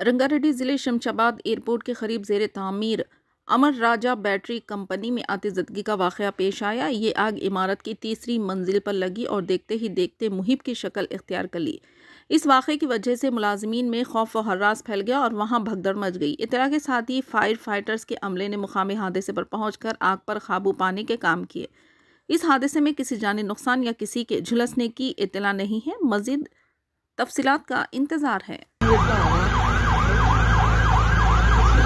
रंगारेड्डी जिले शमशाबाद एयरपोर्ट के करीब जेर तामीर अमर राजा बैटरी कंपनी में आतिज़दगी का वाक़या पेश आया। ये आग इमारत की तीसरी मंजिल पर लगी और देखते ही देखते मुहिब की शक्ल इख्तियार कर ली। इस वाक़े की वजह से मुलाजमीन में खौफ व हर्रास फैल गया और वहां भगदड़ मच गई। इत्तला के साथ ही फायर फाइटर्स के अमले ने मुकामी हादसे पर पहुंचकर आग पर काबू पाने के काम किए। इस हादसे में किसी जानी नुकसान या किसी के झुलसने की इत्तला नहीं है। मज़ीद तफसीलात का इंतज़ार है।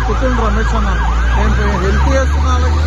कुतुल रमेश अన్న నేను హెల్ప్ చేస్తున్నా వాళ్ళకి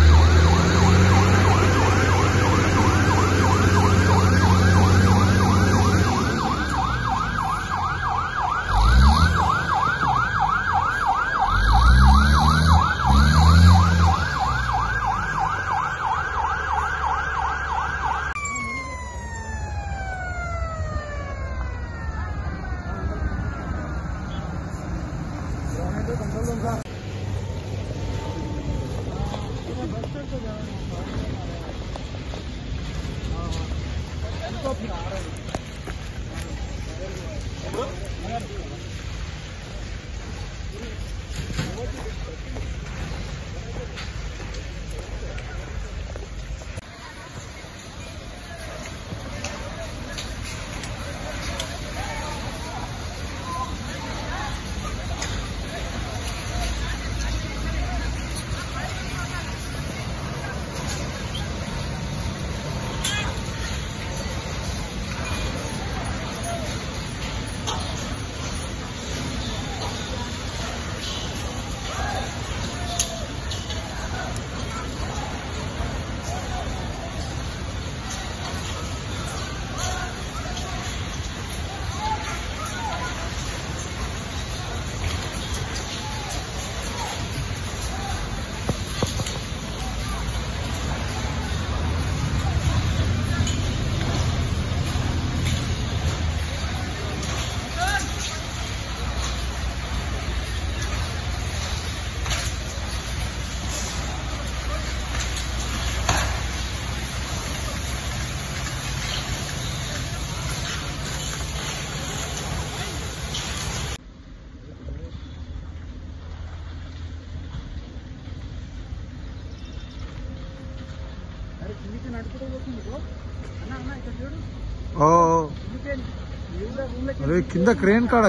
అరే కింద క్రేన్ కాడ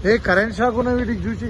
ఏ కరెంట్ షాక్ ఉన్న వీటికి చూసి